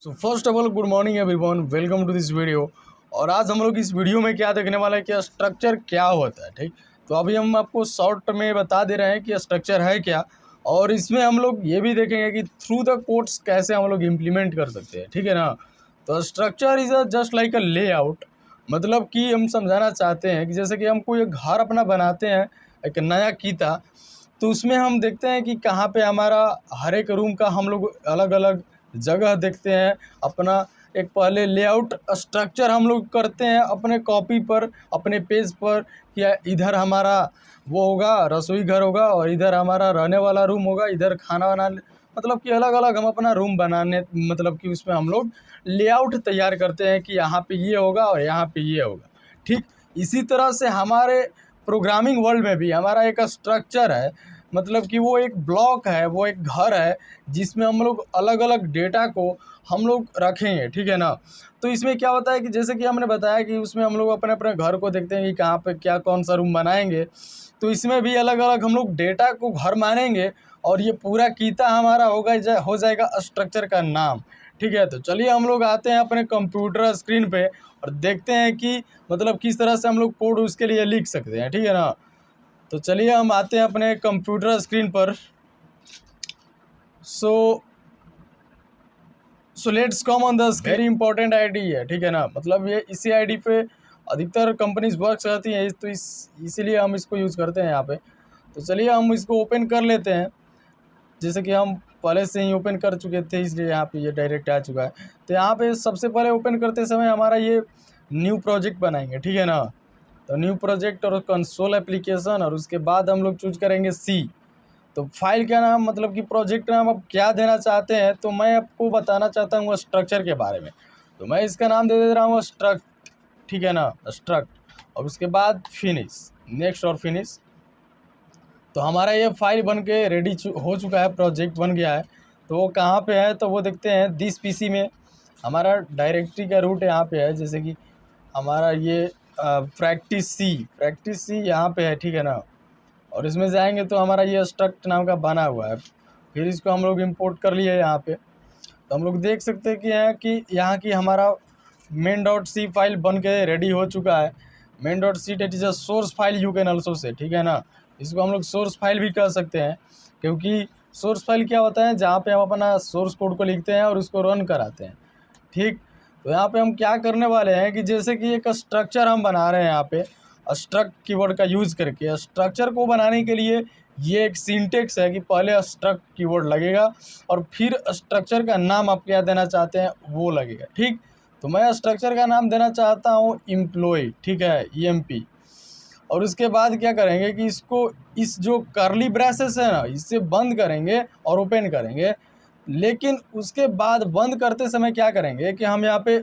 So first of all good morning everyone, welcome to this video. और आज हम लोग इस वीडियो में क्या देखने वाला है कि स्ट्रक्चर क्या होता है। ठीक, तो अभी हम आपको शॉर्ट में बता दे रहे हैं कि स्ट्रक्चर है क्या, और इसमें हम लोग ये भी देखेंगे कि थ्रू द कोड्स कैसे हम लोग इम्प्लीमेंट कर सकते हैं। ठीक है ना। तो structure is just like a layout, मतलब कि हम समझाना चाहते हैं कि जैसे कि हम कोई घर अपना बनाते हैं, एक नया कीता, तो उसमें हम देखते हैं कि कहाँ पे हमारा हर एक रूम का हम लोग अलग अलग जगह देखते हैं। अपना एक पहले लेआउट स्ट्रक्चर हम लोग करते हैं अपने कॉपी पर, अपने पेज पर, कि इधर हमारा वो होगा रसोई घर होगा, और इधर हमारा रहने वाला रूम होगा, इधर खाना बनाने, मतलब कि अलग अलग हम अपना रूम बनाने, मतलब कि उसमें हम लोग लेआउट तैयार करते हैं कि यहाँ पे ये होगा और यहाँ पे ये होगा। ठीक, इसी तरह से हमारे प्रोग्रामिंग वर्ल्ड में भी हमारा एक स्ट्रक्चर है, मतलब कि वो एक ब्लॉक है, वो एक घर है जिसमें हम लोग अलग अलग डेटा को हम लोग रखेंगे। ठीक है ना। तो इसमें क्या होता है कि जैसे कि हमने बताया कि उसमें हम लोग अपने अपने घर को देखते हैं कि कहाँ पे क्या कौन सा रूम बनाएंगे, तो इसमें भी अलग अलग हम लोग डेटा को घर मानेंगे, और ये पूरा कीता हमारा हो जाएगा स्ट्रक्चर का नाम। ठीक है, तो चलिए हम लोग आते हैं अपने कंप्यूटर स्क्रीन पे और देखते हैं कि मतलब किस तरह से हम लोग कोड उसके लिए लिख सकते हैं। ठीक है ना। तो चलिए हम आते हैं अपने कंप्यूटर स्क्रीन पर। So let's come on the very important ID है। ठीक है ना, मतलब ये इसी आईडी पे अधिकतर कंपनीज वर्क करती हैं, तो इसीलिए हम इसको यूज़ करते हैं यहाँ पे। तो चलिए हम इसको ओपन कर लेते हैं, जैसे कि हम पहले से ही ओपन कर चुके थे, इसलिए यहाँ पे ये डायरेक्ट आ चुका है। तो यहाँ पे सबसे पहले ओपन करते समय हमारा ये न्यू प्रोजेक्ट बनाएंगे। ठीक है ना। तो न्यू प्रोजेक्ट और कंसोल एप्लीकेशन, और उसके बाद हम लोग चूज करेंगे सी। तो फाइल का नाम, मतलब कि प्रोजेक्ट नाम आप क्या देना चाहते हैं, तो मैं आपको बताना चाहता हूँ स्ट्रक्चर के बारे में। तो मैं इसका नाम दे रहा हूँ स्ट्रक्ट। ठीक है ना, स्ट्रक्ट। और उसके बाद फिनिश, नेक्स्ट और फिनिश। तो हमारा ये फाइल बन के रेडी हो चुका है, प्रोजेक्ट बन गया है। तो वो कहाँ पे है, तो वो देखते हैं दिस पीसी में। हमारा डायरेक्टरी का रूट यहाँ पे है, जैसे कि हमारा ये प्रैक्टिस सी यहाँ पे है। ठीक है ना। और इसमें जाएंगे तो हमारा ये स्ट्रक्ट नाम का बना हुआ है। फिर इसको हम लोग इंपोर्ट कर लिए यहाँ पे। तो हम लोग देख सकते हैं कि यहाँ की हमारा मेन डॉट सी फाइल बन के रेडी हो चुका है। Main dot C that is a source file you can also say. ठीक है ना, इसको हम लोग सोर्स फाइल भी कह सकते हैं, क्योंकि सोर्स फाइल क्या होता है, जहाँ पे हम अपना सोर्स कोड को लिखते हैं और उसको रन कराते हैं। ठीक, तो यहाँ पे हम क्या करने वाले हैं कि जैसे कि एक स्ट्रक्चर हम बना रहे हैं यहाँ पे स्ट्रक्ट कीवर्ड का यूज़ करके। स्ट्रक्चर को बनाने के लिए ये एक सिंटेक्स है कि पहले स्ट्रक्ट कीवर्ड लगेगा और फिर स्ट्रक्चर का नाम आप क्या देना चाहते हैं वो लगेगा। ठीक, तो मैं स्ट्रक्चर का नाम देना चाहता हूँ एम्प्लॉय। ठीक है, EMP। और उसके बाद क्या करेंगे कि इसको, इस जो कर्ली ब्रेसेस है ना, इससे बंद करेंगे और ओपन करेंगे। लेकिन उसके बाद बंद करते समय क्या करेंगे कि हम यहाँ पे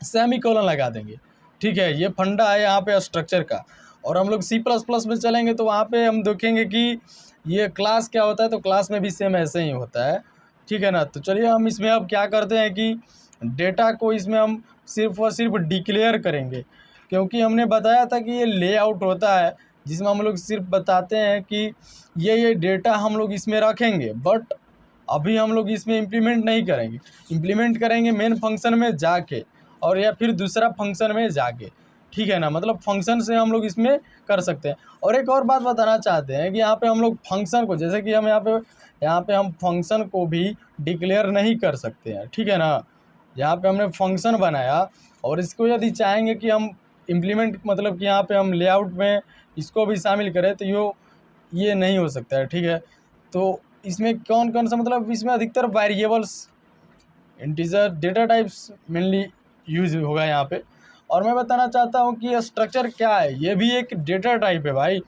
सेमीकोलन लगा देंगे। ठीक है, ये फंडा है यहाँ पे स्ट्रक्चर का। और हम लोग C++ में चलेंगे तो वहाँ पे हम देखेंगे कि ये क्लास क्या होता है, तो क्लास में भी सेम ऐसे ही होता है। ठीक है ना। तो चलिए हम इसमें अब क्या करते हैं कि डेटा को इसमें हम सिर्फ और सिर्फ डिक्लेयर करेंगे, क्योंकि हमने बताया था कि ये लेआउट होता है जिसमें हम लोग सिर्फ बताते हैं कि ये डेटा हम लोग इसमें रखेंगे, बट अभी हम लोग इसमें इम्प्लीमेंट नहीं करेंगे। इम्प्लीमेंट करेंगे मेन फंक्शन में जाके, और या फिर दूसरा फंक्शन में जाके। ठीक है ना, मतलब फंक्शन से हम लोग इसमें कर सकते हैं। और एक और बात बताना चाहते हैं कि यहाँ पे हम लोग फंक्शन को, जैसे कि हम यहाँ पे हम फंक्शन को भी डिक्लेयर नहीं कर सकते हैं। ठीक है ना, यहाँ पे हमने फंक्शन बनाया और इसको यदि चाहेंगे कि हम इम्प्लीमेंट, मतलब कि यहाँ पे हम लेआउट में इसको भी शामिल करें, तो ये नहीं हो सकता है। ठीक है, तो इसमें कौन कौन सा, मतलब इसमें अधिकतर variables, integer, data types mainly use होगा यहाँ पे। और मैं बताना चाहता हूँ कि स्ट्रक्चर क्या है, ये भी एक डेटा टाइप है भाई,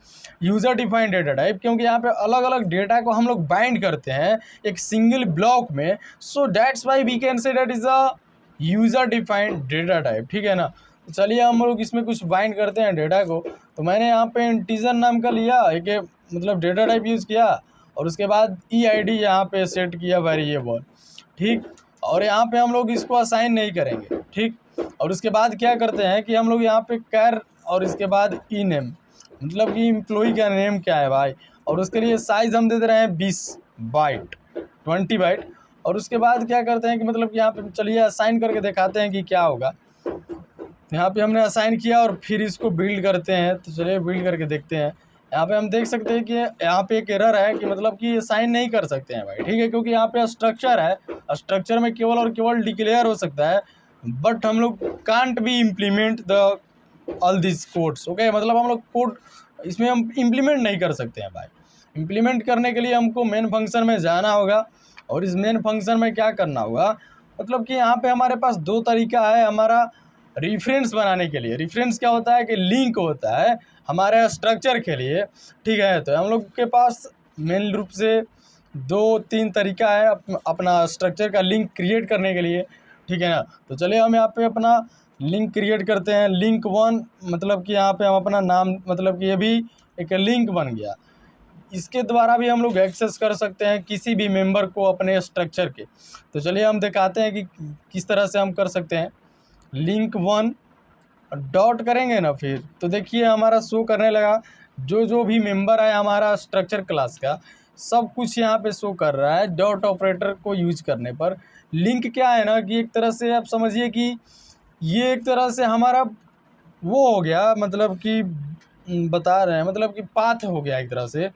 यूज़र डिफाइंड डेटा टाइप, क्योंकि यहाँ पे अलग अलग डेटा को हम लोग बाइंड करते हैं एक सिंगल ब्लॉक में। So that's why we can say that is a user defined data type. ठीक है ना। तो चलिए हम लोग इसमें कुछ बाइंड करते हैं डेटा को। तो मैंने यहाँ पे इंटीजर नाम का लिया एक, मतलब डेटा टाइप यूज़ किया, और उसके बाद EID यहाँ पे सेट किया वेरिएबल। ठीक, और यहाँ पे हम लोग इसको असाइन नहीं करेंगे। ठीक, और उसके बाद क्या करते हैं कि हम लोग यहाँ पे कैर, और इसके बाद ई नेम, मतलब कि एम्प्लॉई का नेम क्या है भाई, और उसके लिए साइज़ हम दे दे रहे हैं 20 बाइट, 20 बाइट। और उसके बाद क्या करते हैं कि मतलब कि यहाँ पे चलिए असाइन करके दिखाते हैं कि क्या होगा। तो यहाँ पे हमने असाइन किया और फिर इसको बिल्ड करते हैं। तो चलिए बिल्ड करके देखते हैं। यहाँ पे हम देख सकते हैं कि यहाँ पे एक एरर है कि मतलब कि असाइन नहीं कर सकते हैं भाई, ठीक है, क्योंकि यहाँ पे स्ट्रक्चर है, स्ट्रक्चर में केवल और केवल डिक्लेयर हो सकता है, बट हम लोग can't be implement the all this codes. Okay, मतलब हम लोग कोड इसमें हम इम्प्लीमेंट नहीं कर सकते हैं भाई। इम्प्लीमेंट करने के लिए हमको मेन फंक्शन में जाना होगा और इस मेन फंक्शन में क्या करना होगा, मतलब कि यहाँ पे हमारे पास दो तरीका है हमारा रेफरेंस बनाने के लिए। रेफरेंस क्या होता है कि लिंक होता है हमारे स्ट्रक्चर के लिए, ठीक है। तो हम लोग के पास मेन रूप से 2-3 तरीका है अपना स्ट्रक्चर का लिंक क्रिएट करने के लिए, ठीक है ना। तो चलिए हम यहाँ पे अपना लिंक क्रिएट करते हैं। लिंक 1 मतलब कि यहाँ पे हम अपना नाम, मतलब कि ये भी एक लिंक बन गया। इसके द्वारा भी हम लोग एक्सेस कर सकते हैं किसी भी मेंबर को अपने स्ट्रक्चर के। तो चलिए हम दिखाते हैं कि किस तरह से हम कर सकते हैं। लिंक 1 डॉट करेंगे ना, फिर तो देखिए हमारा शो करने लगा जो भी मेंबर है हमारा स्ट्रक्चर क्लास का, सब कुछ यहाँ पे शो कर रहा है डॉट ऑपरेटर को यूज करने पर। लिंक क्या है ना कि एक तरह से आप समझिए कि ये एक तरह से हमारा वो हो गया, मतलब कि बता रहे हैं, मतलब कि पाथ हो गया एक तरह से,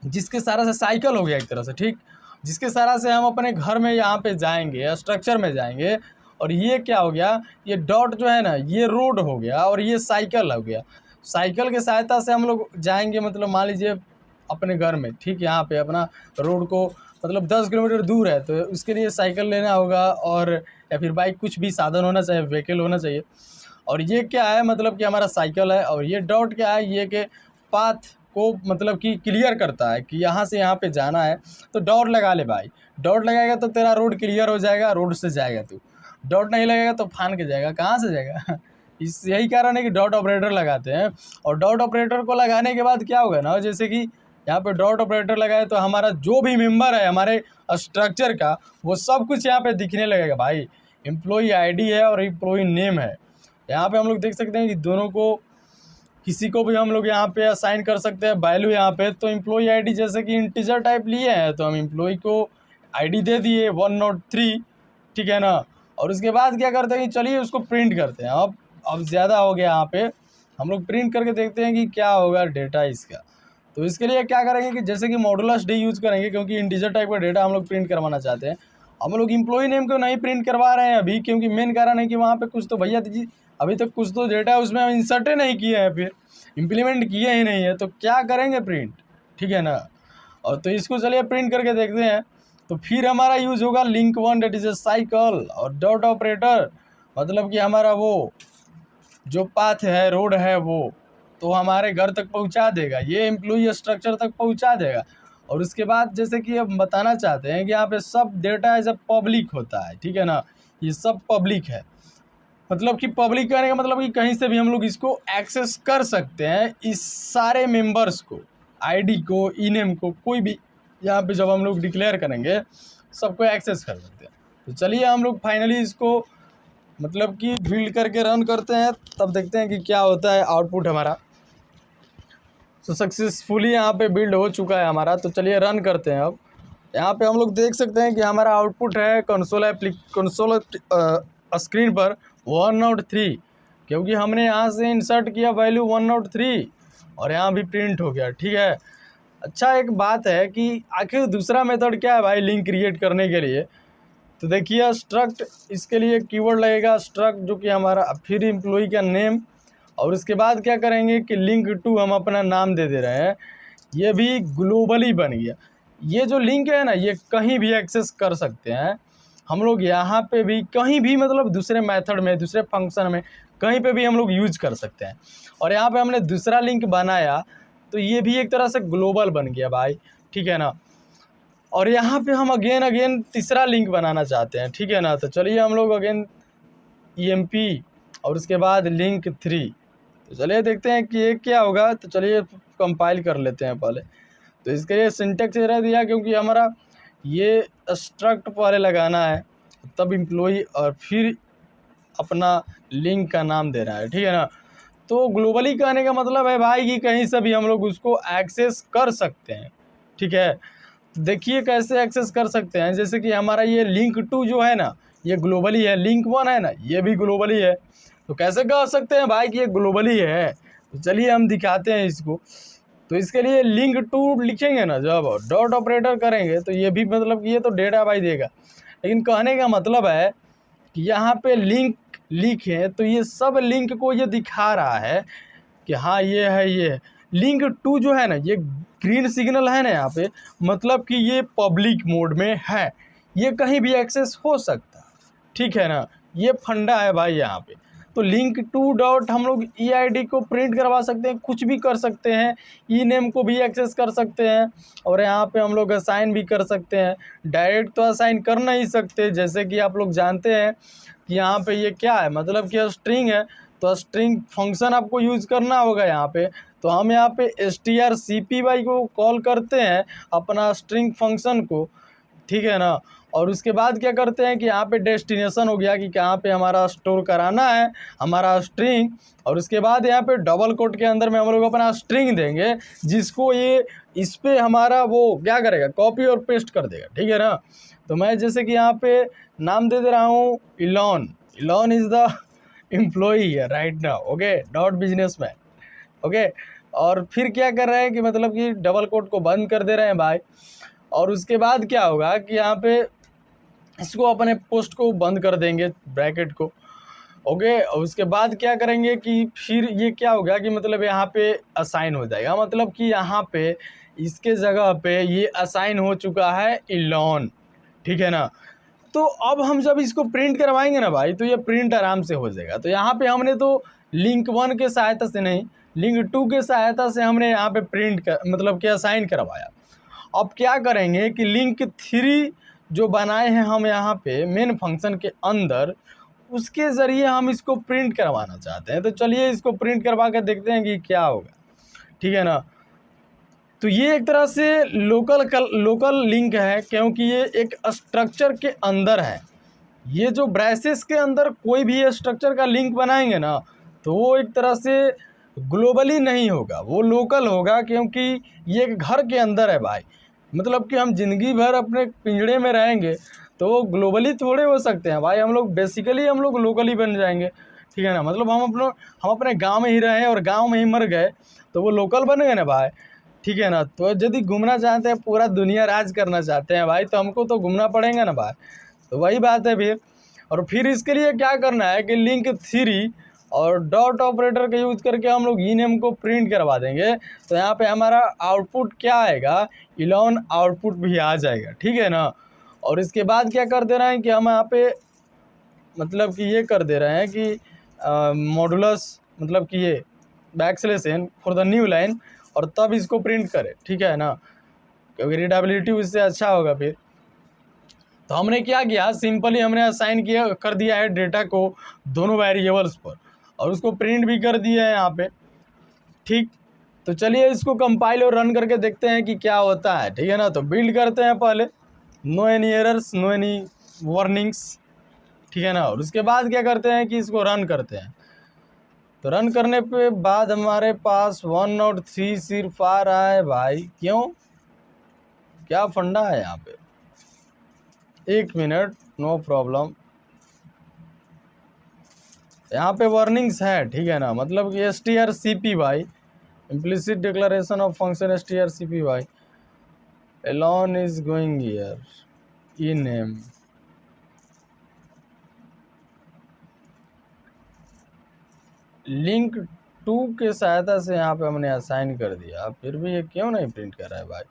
जिसके सारा से साइकिल हो गया एक तरह से, ठीक, जिसके सारा से हम अपने घर में यहाँ पे जाएंगे, स्ट्रक्चर में जाएंगे, और ये क्या हो गया, ये डॉट जो है ना ये रोड हो गया और ये साइकिल हो गया। साइकिल की सहायता से हम लोग जाएंगे, मतलब मान लीजिए अपने घर में, ठीक, यहाँ पे अपना रोड को मतलब 10 किलोमीटर दूर है तो उसके लिए साइकिल लेना होगा, और या फिर बाइक, कुछ भी साधन होना चाहिए, व्हीकल होना चाहिए। और ये क्या है, मतलब कि हमारा साइकिल है, और ये डॉट क्या है, ये के पाथ को मतलब कि क्लियर करता है कि यहाँ से यहाँ पे जाना है। तो डॉट लगा ले भाई, डॉट लगाएगा तो तेरा रोड क्लियर हो जाएगा, रोड से जाएगा तू। डॉट नहीं लगेगा तो फान के जाएगा, कहाँ से जाएगा इस यही कारण है कि डॉट ऑपरेटर लगाते हैं। और डॉट ऑपरेटर को लगाने के बाद क्या होगा ना, जैसे कि यहाँ पे डॉट ऑपरेटर लगाए तो हमारा जो भी मेंबर है हमारे स्ट्रक्चर का वो सब कुछ यहाँ पे दिखने लगेगा भाई। एम्प्लॉई आईडी है और एम्प्लॉई नेम है। यहाँ पे हम लोग देख सकते हैं कि दोनों को, किसी को भी हम लोग यहाँ पे असाइन कर सकते हैं वैल्यू यहाँ पे। तो एम्प्लॉई आईडी जैसे कि इंटीजर टाइप लिए हैं तो हम एम्प्लॉई को आईडी दे दिए 103, ठीक है ना। और उसके बाद क्या करते हैं कि चलिए उसको प्रिंट करते हैं। अब ज़्यादा हो गया, यहाँ पे हम लोग प्रिंट करके देखते हैं कि क्या होगा डेटा इसका। तो इसके लिए क्या करेंगे कि जैसे कि मॉडुलस डी यूज़ करेंगे, क्योंकि इंटीजर टाइप का डेटा हम लोग प्रिंट करवाना चाहते हैं। हम लोग एम्प्लॉई नेम को नहीं प्रिंट करवा रहे हैं अभी, क्योंकि मेन कारण है कि वहाँ पे कुछ तो भैया जी अभी तक कुछ तो डेटा उसमें हम इंसर्ट ही नहीं किए हैं, फिर इम्प्लीमेंट किए ही नहीं है, तो क्या करेंगे प्रिंट, ठीक है ना। और तो इसको चलिए प्रिंट करके देखते हैं। तो फिर हमारा यूज़ होगा link 1 that is a cycle, और डॉट ऑपरेटर मतलब कि हमारा वो जो पाथ है, रोड है, वो तो हमारे घर तक पहुंचा देगा, ये एम्प्लॉई स्ट्रक्चर तक पहुंचा देगा। और उसके बाद जैसे कि अब बताना चाहते हैं कि यहाँ पे सब डेटा एज ए पब्लिक होता है, ठीक है ना, ये सब पब्लिक है। मतलब कि पब्लिक करने का मतलब कि कहीं से भी हम लोग इसको एक्सेस कर सकते हैं, इस सारे मेंबर्स को, आईडी को, ई-नेम को, कोई भी यहाँ पे जब हम लोग डिक्लेयर करेंगे सबको एक्सेस कर सकते हैं। तो चलिए हम लोग फाइनली इसको मतलब कि बिल्ड करके रन करते हैं, तब देखते हैं कि क्या होता है आउटपुट हमारा। तो सक्सेसफुली यहाँ पे बिल्ड हो चुका है हमारा। तो चलिए रन करते हैं। अब यहाँ पे हम लोग देख सकते हैं कि हमारा आउटपुट है कंसोल स्क्रीन पर 103, क्योंकि हमने यहाँ से इंसर्ट किया वैल्यू 103 और यहाँ भी प्रिंट हो गया, ठीक है। अच्छा, एक बात है कि आखिर दूसरा मेथड क्या है भाई लिंक क्रिएट करने के लिए। तो देखिए स्ट्रक्ट, इसके लिए कीवर्ड लगेगा स्ट्रक्ट, जो कि हमारा फिर एम्प्लॉई का नेम, और उसके बाद क्या करेंगे कि लिंक टू हम अपना नाम दे रहे हैं। ये भी ग्लोबली बन गया। ये जो लिंक है ना ये कहीं भी एक्सेस कर सकते हैं हम लोग, यहाँ पे भी कहीं भी, मतलब दूसरे मेथड में, दूसरे फंक्शन में, कहीं पे भी हम लोग यूज कर सकते हैं। और यहाँ पे हमने दूसरा लिंक बनाया तो ये भी एक तरह से ग्लोबल बन गया भाई, ठीक है ना। और यहाँ पे हम अगेन तीसरा लिंक बनाना चाहते हैं, ठीक है ना। तो चलिए हम लोग अगेन EMP और उसके बाद लिंक 3। तो चलिए देखते हैं कि ये क्या होगा। तो चलिए कंपाइल कर लेते हैं पहले। तो इसके लिए सिंटेक्स एरर दिया क्योंकि हमारा ये स्ट्रक्ट पहले लगाना है, तब एम्प्लॉई और फिर अपना लिंक का नाम देना है, ठीक है ना। तो ग्लोबली कहने का मतलब है भाई कि कहीं से भी हम लोग उसको एक्सेस कर सकते हैं, ठीक है। देखिए कैसे एक्सेस कर सकते हैं। जैसे कि हमारा ये लिंक 2 जो है ना, ये ग्लोबली है, लिंक 1 है ना, ये भी ग्लोबली है। तो कैसे कह सकते हैं भाई कि ये ग्लोबली है? तो चलिए हम दिखाते हैं इसको। तो इसके लिए लिंक 2 लिखेंगे ना, जब डॉट ऑपरेटर करेंगे तो ये भी मतलब कि ये तो डेटा भाई देगा, लेकिन कहने का मतलब है कि यहाँ पे लिंक लिखें तो ये सब लिंक को ये दिखा रहा है कि हाँ ये है, ये है। लिंक 2 जो है ना, ये ग्रीन सिग्नल है ना यहाँ पे, मतलब कि ये पब्लिक मोड में है, ये कहीं भी एक्सेस हो सकता है, ठीक है ना। ये फंडा है भाई यहाँ पे। तो लिंक 2 डॉट हम लोग EID को प्रिंट करवा सकते हैं, कुछ भी कर सकते हैं, ई नेम को भी एक्सेस कर सकते हैं, और यहाँ पे हम लोग असाइन भी कर सकते हैं। डायरेक्ट तो असाइन कर नहीं सकते, जैसे कि आप लोग जानते हैं कि यहाँ पे ये क्या है, मतलब कि स्ट्रिंग है, तो स्ट्रिंग फंक्शन आपको यूज़ करना होगा यहाँ पे। तो हम यहाँ पे strcpy को कॉल करते हैं अपना स्ट्रिंग फंक्शन को, ठीक है ना। और उसके बाद क्या करते हैं कि यहाँ पे डेस्टिनेशन हो गया कि कहाँ पे हमारा स्टोर कराना है हमारा स्ट्रिंग, और उसके बाद यहाँ पे डबल कोट के अंदर में हम लोग अपना स्ट्रिंग देंगे, जिसको ये इस पे हमारा वो क्या करेगा, कॉपी और पेस्ट कर देगा, ठीक है ना। तो मैं जैसे कि यहाँ पे नाम दे रहा हूँ Elon. Elon is the employee है right now, okay, dot businessman, okay. और फिर क्या कर रहे हैं कि मतलब कि डबल कोट को बंद कर दे रहे हैं भाई। और उसके बाद क्या होगा कि यहाँ पे इसको अपने पोस्ट को बंद कर देंगे, ब्रैकेट को, ओके। और उसके बाद क्या करेंगे कि फिर ये क्या होगा कि मतलब यहाँ पे असाइन हो जाएगा, मतलब कि यहाँ पे इसके जगह पे ये असाइन हो चुका है इलॉन, ठीक है ना। तो अब हम जब इसको प्रिंट करवाएंगे ना भाई, तो ये प्रिंट आराम से हो जाएगा। तो यहाँ पे हमने तो लिंक 1 के सहायता से नहीं, लिंक 2 के सहायता से हमने यहाँ पे प्रिंट कर मतलब कि असाइन करवाया। अब क्या करेंगे कि लिंक 3 जो बनाए हैं हम यहाँ पे मेन फंक्शन के अंदर, उसके ज़रिए हम इसको प्रिंट करवाना चाहते हैं। तो चलिए इसको प्रिंट करवा कर देखते हैं कि क्या होगा, ठीक है ना। तो ये एक तरह से लोकल लिंक है, क्योंकि ये एक स्ट्रक्चर के अंदर है। ये जो ब्रेसेस के अंदर कोई भी स्ट्रक्चर का लिंक बनाएंगे ना, तो वो एक तरह से ग्लोबली नहीं होगा, वो लोकल होगा, क्योंकि ये एक घर के अंदर है भाई। मतलब कि हम ज़िंदगी भर अपने पिंजड़े में रहेंगे तो वो ग्लोबली थोड़े हो सकते हैं भाई। हम लोग बेसिकली हम लोग लोकली बन जाएंगे, ठीक है ना। मतलब हम अपने गांव में ही रहें और गांव में ही मर गए तो वो लोकल बन गए ना भाई, ठीक है ना। तो यदि घूमना चाहते हैं, पूरा दुनिया राज करना चाहते हैं भाई, तो हमको तो घूमना पड़ेगा ना भाई। तो वही बात है फिर। और फिर इसके लिए क्या करना है कि लिंक 3 और डॉट ऑपरेटर का यूज़ करके हम लोग ई नेम को प्रिंट करवा देंगे। तो यहाँ पे हमारा आउटपुट क्या आएगा, इलॉन आउटपुट भी आ जाएगा, ठीक है ना। और इसके बाद क्या कर दे रहे हैं कि हम यहाँ पे मतलब कि ये कर दे रहे हैं कि मॉडुलस, मतलब कि ये backslash n for the new line, और तब इसको प्रिंट करें, ठीक है ना, क्योंकि रीडेबिलिटी उससे अच्छा होगा फिर। तो हमने क्या किया, सिंपली हमने असाइन किया कर दिया है डेटा को दोनों वेरिएबल्स पर, और उसको प्रिंट भी कर दिया है यहाँ पे, ठीक। तो चलिए इसको कंपाइल और रन करके देखते हैं कि क्या होता है, ठीक है ना। तो बिल्ड करते हैं पहले, no any errors, no any warnings, ठीक है ना। और उसके बाद क्या करते हैं कि इसको रन करते हैं। तो रन करने पे बाद हमारे पास 103 सिर्फ आ रहा है भाई, क्यों, क्या फंडा है यहाँ पे। एक मिनट, नो प्रॉब्लम। यहाँ पे वार्निंग्स है, ठीक है ना, मतलब कि strcpy implicit declaration of function strcpy Elon is going here E name. Link 2 के सहायता से यहाँ पे हमने असाइन कर दिया, फिर भी ये क्यों नहीं प्रिंट कर रहा है भाई।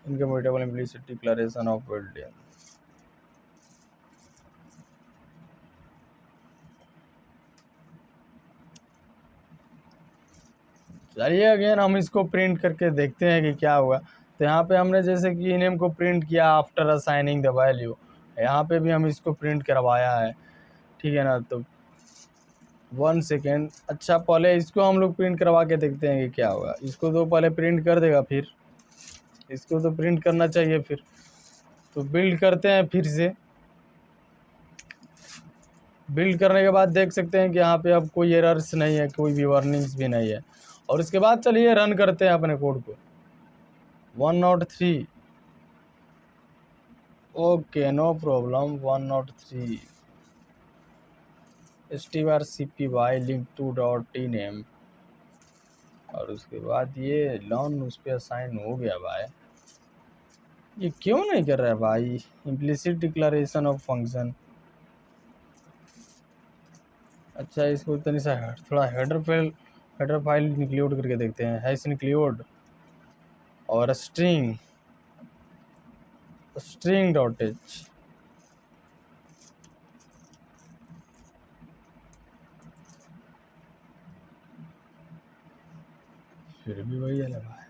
इनकम्यूटेबल इम्प्लिसिट डिक्लेरेशन ऑफ बिल्डिंग, चलिए अगेन हम इसको प्रिंट करके देखते हैं कि क्या होगा। तो यहाँ पे हमने जैसे कि ई नेम को प्रिंट किया आफ्टर असाइनिंग द वैल्यू, यहाँ पे भी हम इसको प्रिंट करवाया है, ठीक है ना। तो 1 सेकेंड, अच्छा पहले इसको हम लोग प्रिंट करवा के देखते हैं कि क्या होगा। इसको तो पहले प्रिंट कर देगा, फिर इसको तो प्रिंट करना चाहिए फिर। तो बिल्ड करते हैं फिर से, बिल्ड करने के बाद देख सकते हैं कि यहाँ पे अब कोई एरर्स नहीं है, कोई भी वार्निंग्स भी नहीं है। और उसके बाद चलिए रन करते हैं अपने कोड को। 103 okay no problem 103 strcpy link to dot in M, और उसके बाद ये लॉन उस पर असाइन हो गया भाई। ये क्यों नहीं कर रहा है भाई इम्प्लिसिट डिक्लेरेशन ऑफ फंक्शन। अच्छा इसको तनी सा थोड़ा हेडर फाइल इंक्लूड करके देखते हैं। हैश इंक्लूड और स्ट्रिंग डॉट एच। फिर भी वही है भाई।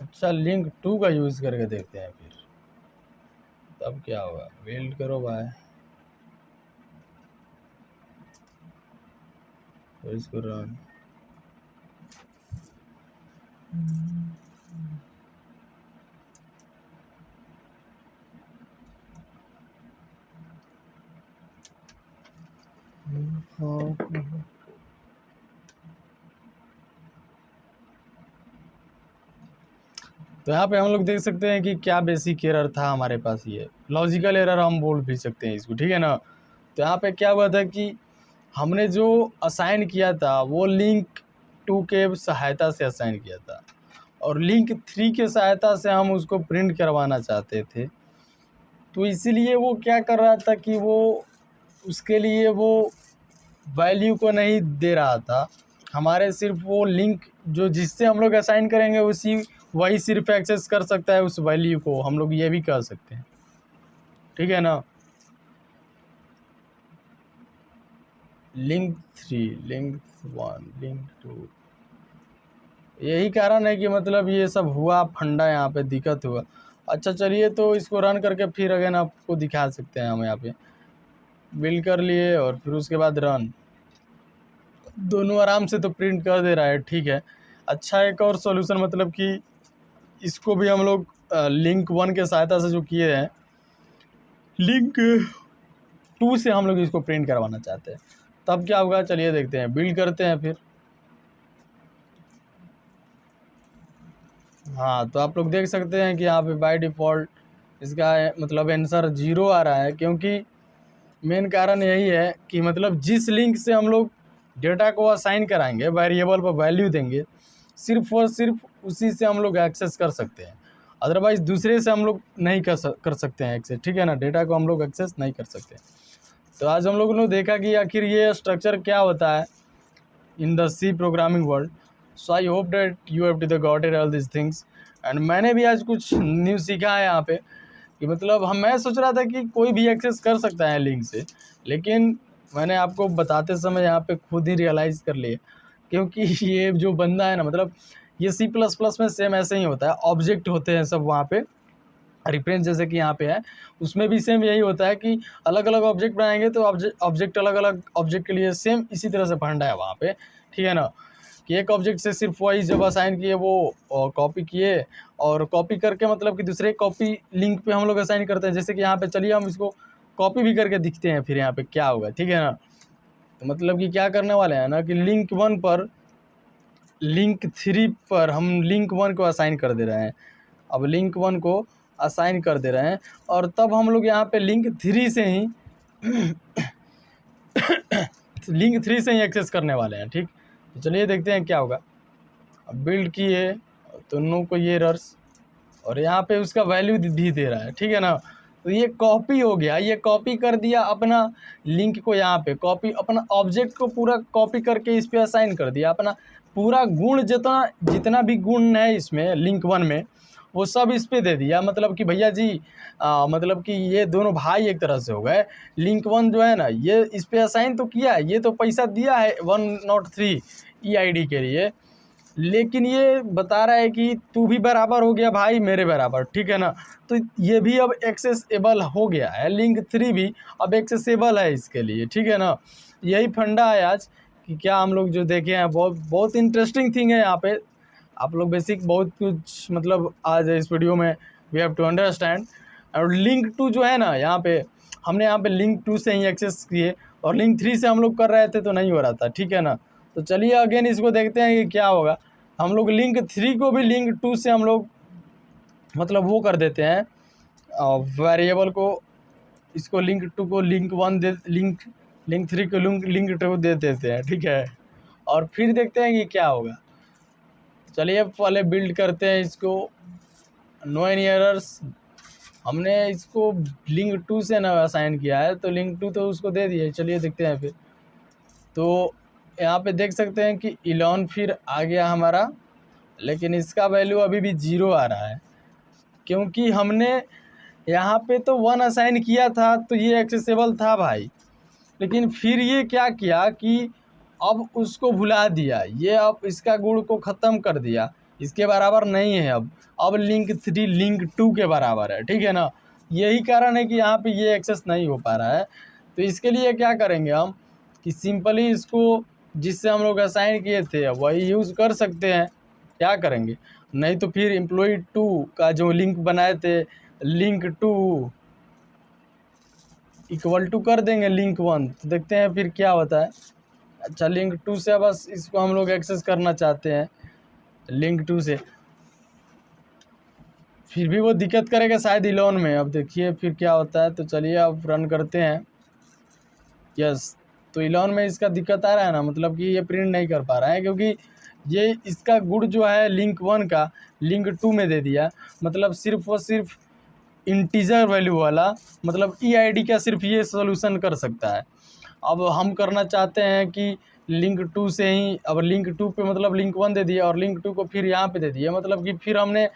अच्छा लिंक 2 का यूज़ करके देखते हैं फिर, तब क्या होगा। बिल्ड करो भाई, तो इसको रन। तो यहाँ पे हम लोग देख सकते हैं कि क्या बेसिक एरर था हमारे पास। ये लॉजिकल एरर हम बोल भी सकते हैं इसको, ठीक है ना। तो यहाँ पे क्या हुआ था कि हमने जो असाइन किया था वो लिंक 2 के सहायता से असाइन किया था, और लिंक 3 के सहायता से हम उसको प्रिंट करवाना चाहते थे। तो इसीलिए वो क्या कर रहा था कि वो उसके लिए वो वैल्यू को नहीं दे रहा था। हमारे सिर्फ वो लिंक जो जिससे हम लोग असाइन करेंगे वही सिर्फ एक्सेस कर सकता है उस वैल्यू को, हम लोग ये भी कह सकते हैं, ठीक है ना। लिंक 3, लिंक 1, लिंक 2, यही कारण है कि मतलब ये सब हुआ फंडा, यहाँ पे दिक्कत हुआ। अच्छा चलिए तो इसको रन करके फिर अगेन आपको दिखा सकते हैं। हम यहाँ पे बिल्ड कर लिए और फिर उसके बाद रन, दोनों आराम से तो प्रिंट कर दे रहा है, ठीक है। अच्छा एक और सॉल्यूशन मतलब कि इसको भी हम लोग लिंक 1 के सहायता से जो किए हैं, लिंक 2 से हम लोग इसको प्रिंट करवाना चाहते हैं, तब क्या होगा चलिए देखते हैं। बिल्ड करते हैं फिर। हाँ तो आप लोग देख सकते हैं कि यहाँ पे बाय डिफ़ॉल्ट इसका मतलब आंसर 0 आ रहा है, क्योंकि मेन कारण यही है कि मतलब जिस लिंक से हम लोग डेटा को असाइन कराएंगे, वेरिएबल पर वैल्यू देंगे, सिर्फ और सिर्फ उसी से हम लोग एक्सेस कर सकते हैं। अदरवाइज़ दूसरे से हम लोग नहीं कर सकते हैं एक्सेस, ठीक है ना। डेटा को हम लोग एक्सेस नहीं कर सकते। तो आज हम लोगों ने देखा कि आखिर ये स्ट्रक्चर क्या होता है in the C programming world. So I hope that you have to got it all this things. And मैंने भी आज कुछ न्यू सीखा है यहाँ पे कि मतलब मैं सोच रहा था कि कोई भी एक्सेस कर सकता है लिंक से, लेकिन मैंने आपको बताते समय यहाँ पे खुद ही रियलाइज़ कर लिया, क्योंकि ये जो बंदा है ना, मतलब ये C++ में सेम ऐसे ही होता है। ऑब्जेक्ट होते हैं सब वहाँ पे, रिफरेंस जैसे कि यहाँ पे है, उसमें भी सेम यही होता है कि अलग अलग ऑब्जेक्ट बनाएंगे तो ऑब्जेक्ट अलग अलग ऑब्जेक्ट के लिए सेम इसी तरह से फंडा है वहाँ पे, ठीक है ना। कि एक ऑब्जेक्ट से सिर्फ वही जब असाइन किए वो कॉपी किए, और कॉपी करके मतलब कि दूसरे कॉपी लिंक पे हम लोग असाइन करते हैं। जैसे कि यहाँ पे चलिए हम इसको कॉपी भी करके दिखते हैं, फिर यहाँ पे क्या होगा, ठीक है ना। तो मतलब कि क्या करने वाले हैं ना कि लिंक 1 पर लिंक 3 पर हम लिंक 1 को असाइन कर दे रहे हैं। अब लिंक 1 को असाइन कर दे रहे हैं, और तब हम लोग यहाँ पे लिंक 3 से ही लिंक 3 से ही एक्सेस करने वाले हैं, ठीक। तो चलिए देखते हैं क्या होगा। अब बिल्ड किए तो नो को ये एरर्स, और यहाँ पे उसका वैल्यू भी दे रहा है, ठीक है ना। तो ये कॉपी हो गया, ये कॉपी कर दिया अपना लिंक को, यहाँ पे कॉपी अपना ऑब्जेक्ट को पूरा कॉपी करके इस पे असाइन कर दिया। अपना पूरा गुण जितना भी गुण है इसमें लिंक 1 में, वो सब इस पे दे दिया। मतलब कि भैया जी मतलब कि ये दोनों भाई एक तरह से हो गए। लिंक 1 जो है ना, ये इस पे असाइन तो किया है, ये तो पैसा दिया है 103 EID के लिए, लेकिन ये बता रहा है कि तू भी बराबर हो गया भाई मेरे बराबर, ठीक है ना। तो ये भी अब एक्सेसिबल हो गया है, लिंक 3 भी अब एक्सेसिबल है इसके लिए, ठीक है ना। यही फंडा है आज कि क्या हम लोग जो देखे हैं, बहुत बहुत इंटरेस्टिंग थिंग है यहाँ पे। आप लोग बेसिक बहुत कुछ मतलब आज इस वीडियो में वी हैव टू अंडरस्टैंड। और लिंक 2 जो है ना, यहाँ पे हमने यहाँ पे लिंक 2 से ही एक्सेस किए, और लिंक 3 से हम लोग कर रहे थे तो नहीं हो रहा था, ठीक है ना। तो चलिए अगेन इसको देखते हैं कि क्या होगा। हम लोग लिंक 3 को भी लिंक 2 से हम लोग मतलब वो कर देते हैं, वेरिएबल को, इसको लिंक 2 को लिंक 1 दे, लिंक 3 को लिंक 2 दे देते हैं, ठीक है। और फिर देखते हैं कि क्या होगा। चलिए पहले बिल्ड करते हैं इसको। नो एनी एरर्स, हमने इसको लिंक 2 से ना असाइन किया है, तो लिंक 2 तो उसको दे दिए। चलिए देखते हैं फिर। तो यहाँ पे देख सकते हैं कि 11 फिर आ गया हमारा, लेकिन इसका वैल्यू अभी भी 0 आ रहा है, क्योंकि हमने यहाँ पे तो 1 असाइन किया था तो ये एक्सेसिबल था भाई। लेकिन फिर ये क्या किया कि अब उसको भुला दिया, ये अब इसका गुण को ख़त्म कर दिया, इसके बराबर नहीं है अब लिंक 3 लिंक 2 के बराबर है, ठीक है ना। यही कारण है कि यहाँ पे ये एक्सेस नहीं हो पा रहा है। तो इसके लिए क्या करेंगे हम कि सिंपली इसको जिससे हम लोग असाइन किए थे वही यूज़ कर सकते हैं। क्या करेंगे, नहीं तो फिर एम्प्लॉय 2 का जो लिंक बनाए थे, लिंक 2 इक्वल टू कर देंगे लिंक 1, तो देखते हैं फिर क्या होता है। अच्छा, लिंक 2 से बस इसको हम लोग एक्सेस करना चाहते हैं, लिंक 2 से, फिर भी वो दिक्कत करेगा शायद 11 में। अब देखिए फिर क्या होता है। तो चलिए अब रन करते हैं। यस, तो 11 में इसका दिक्कत आ रहा है ना, मतलब कि ये प्रिंट नहीं कर पा रहा है, क्योंकि ये इसका गुण जो है लिंक 1 का लिंक 2 में दे दिया। मतलब सिर्फ और सिर्फ इंटीजर वैल्यू वाला, मतलब EID का सिर्फ ये सोल्यूशन कर सकता है। अब हम करना चाहते हैं कि लिंक 2 से ही, अब लिंक 2 पे मतलब लिंक 1 दे दिया और लिंक 2 को फिर यहाँ पे दे दिया, मतलब कि फिर हमने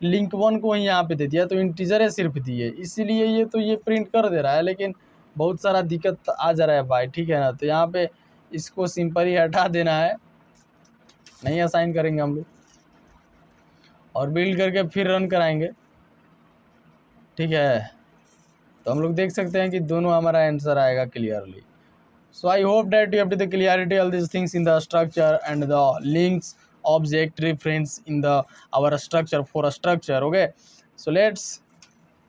लिंक 1 को ही यहाँ पे दे दिया, तो इंटीजर है सिर्फ दिए, इसीलिए ये प्रिंट कर दे रहा है। लेकिन बहुत सारा दिक्कत आ जा रहा है भाई, ठीक है ना। तो यहाँ पे इसको सिंपली हटा देना है, नहीं असाइन करेंगे हम लोग, और बिल्ड करके फिर रन कराएंगे, ठीक है। तो हम लोग देख सकते हैं कि दोनों हमारा आंसर आएगा clearly. So I hope that you have the clarity all these things in the structure and the links object reference in the our structure for a structure. Okay, so let's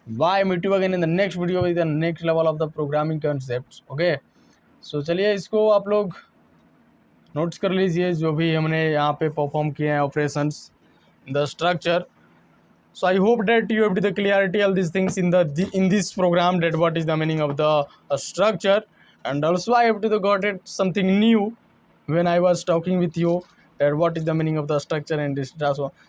bye, meet you again in the next video with the next level of the programming concepts. Okay, so चलिए इसको आप लोग notes कर लीजिए जो भी हमने यहाँ पे परफॉर्म किए हैं operations in the structure. So I hope that you have the clarity all these things in this program, that what is the meaning of the structure. And also I have to got it something new when I was talking with you, that what is the meaning of the structure and this.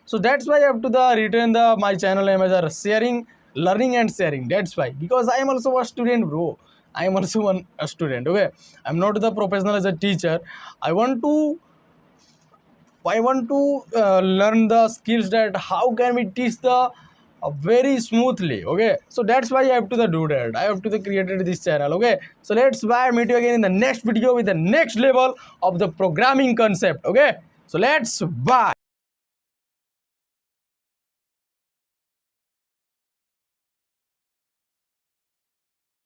So that's why I have to return my channel name as a sharing, learning and sharing. That's why, because I am also a student, bro. I am also a student. Okay, I'm not the professional as a teacher. I want to learn the skills that how can we teach the very smoothly. Okay, so that's why I have to do that. I have to created this channel. Okay, so let's meet you again in the next video with the next level of the programming concept. Okay, so let's bye.